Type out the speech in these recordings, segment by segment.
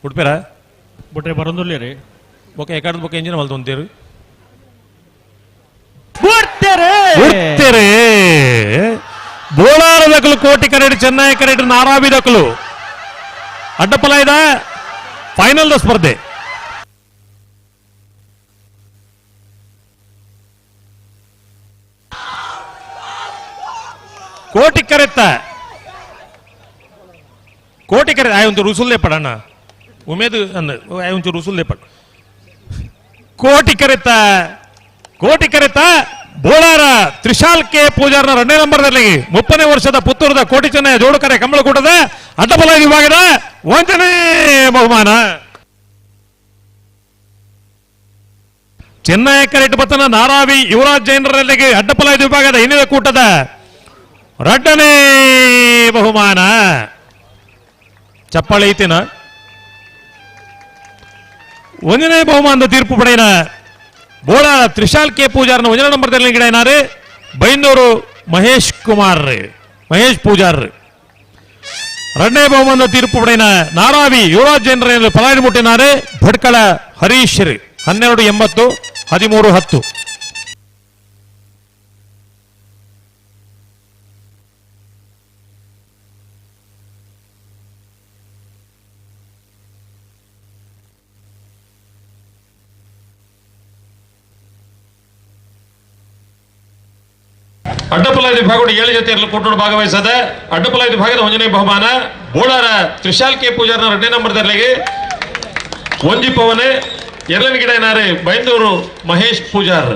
ಉಡುಪಿರಾ ಬುಟ್ರೆ ಬರೋದಿಲ್ಲ ರೀ. Bouquet ಎಕಾಡ್ bouquet ಎಂಜಿನ ಮಲ್ತು ಅಂತೀರಿ ಬೋಳಾರ ದಕ್ಕಲು ಕೋಟಿ ಕರೆಡ್ ಚೆನ್ನೈ ಕರೆಡ್ ನಾರಾಬಿ ದಕ್ಕಲು ಅಡ್ಡಪಲಾಯದ ಫೈನಲ್ ಸ್ಪರ್ಧೆ ಕೋಟಿ ಕರೆತ್ತ ಕೋಟಿ ಕರೆ ಆಯೊಂದು ರುಸುಲ್ಲೆ ಪಡಣ್ಣ ಉಮೇದು ಅಂದ ಆಯೊಂಚು ರುಸುಲ್ಲೆ ಪಡ ಕೋಟಿ ಕರೆತ್ತ ಬೋಳಾರ ತ್ರಿಶಾಲ್ ಕೆ ಪೂಜಾರ್ನ 2ನೇ ನಂಬರ್ನಲ್ಲಿ 30ನೇ ವರ್ಷದ ಪುತ್ತೂರದ ಕೋಟಿ ಚೆನ್ನೈ ಜೋಡುಕರೆ ಕಂಬಳಕೂಟದ ಅಡ್ಡಬಲ ವಿಭಾಗದ 1ನೇ ಬಹುಮಾನ. ಚೆನ್ನೈ ಕರೆಟ್ ಬತ್ತನ ನಾರಾವಿ ಯುವರಾಜ್ ಜೈನರಲ್ಲಿಗೆ ಅಡ್ಡಪಲ ವಿಭಾಗದ ಇನ್ನಿದ ಕೂಟದ 2ನೇ ಬಹುಮಾನ. ಚಪ್ಪಾಳೆ ಐತಿನ 1ನೇ ಬಹುಮಾನದ ತೀರ್ಪು ಪಡೆಯಿನ ಬೋಳಾರ ತ್ರಿಶಾಲ್ ಕೆ ಪೂಜಾರ್ನ 1ನೇ ನಂಬರ್ದಲ್ಲಿ ಗಿಡನಾರು ಬೈಂದೂರು ಮಹೇಶ್ ಪೂಜಾರ್. 2ನೇ ಬಹುಮಾನದ ತೀರ್ಪು ಪಡೆಯಿನ ನಾರಾವಿ ಯುವರಾಜ್ ಜೈನರ ಪಲಾಯನ ಮುಟ್ಟಿನಾರು ಭಟ್ಕಳ ಹರೀಶ್ 1280 1310. ಅಡ್ಡಪಲ ವಿಭಾಗದ 7 ಜೊತೆಯಲ್ಲಿ ಕೂಟೋಣ ಭಾಗವಹಿಸದ ಅಡ್ಡಪಲ ವಿಭಾಗದ 1ನೇ ಬಹುಮಾನ ಬೋಳಾರ ತ್ರಿಶಾಲ್ ಕೆ ಪೂಜಾರ್ನ 2ನೇ ನಂಬರ್ದಲ್ಲಿ ಒಂಜಿಪವನೆ 2ನೇ ಗಿಡ ಏನಾರೆ ಬೈಂದೂರು ಮಹೇಶ್ ಪೂಜಾರ್.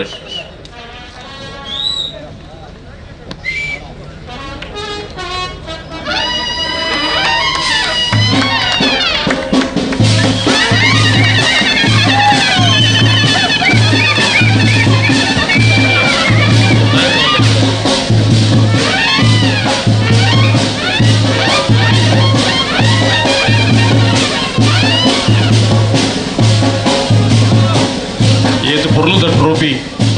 ಟ್ರೋಫಿ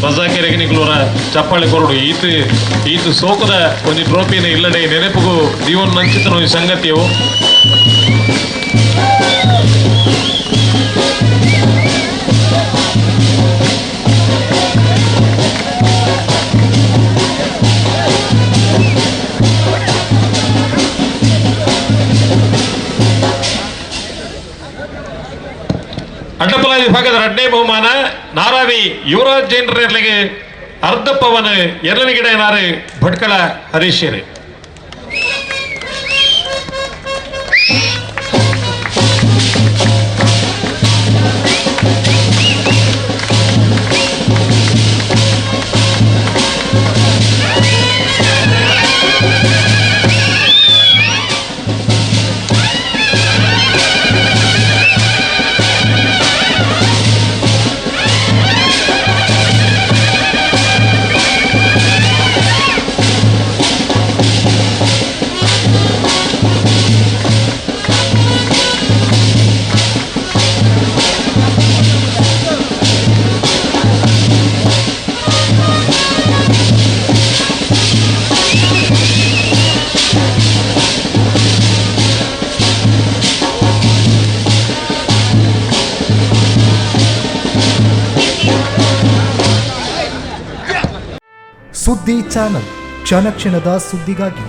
ರಜಾಕೆರೆಗೆ ನಿಕ್ಲೋರ ಚಪ್ಪಾಳೆ ಕೊರಡು ಈತು ಸೋಕದ ಒಂದು ಟ್ರೋಫಿನ ಇಲ್ಲಡೆ ನೆನಪಿಗೂ ಜೀವನ ನಂಚಿತನ ಈ ಸಂಗತಿಯು ಅಡ್ಡಪಲ ವಿಭಾಗದ 2ನೇ ಬಹುಮಾನ ನಾರಾವಿ ಯುವರಾಜ್ ಜೈನರಿಗೆ ಅರ್ಧ ಪವನ್ 2ನೇ ಗಿಡ ಏನಾರು ಭಟ್ಕಳ ಹರೀಶ್. ಸುದ್ದಿ ಚಾನಲ್ ಕ್ಷಣ ಕ್ಷಣದ ಸುದ್ದಿಗಾಗಿ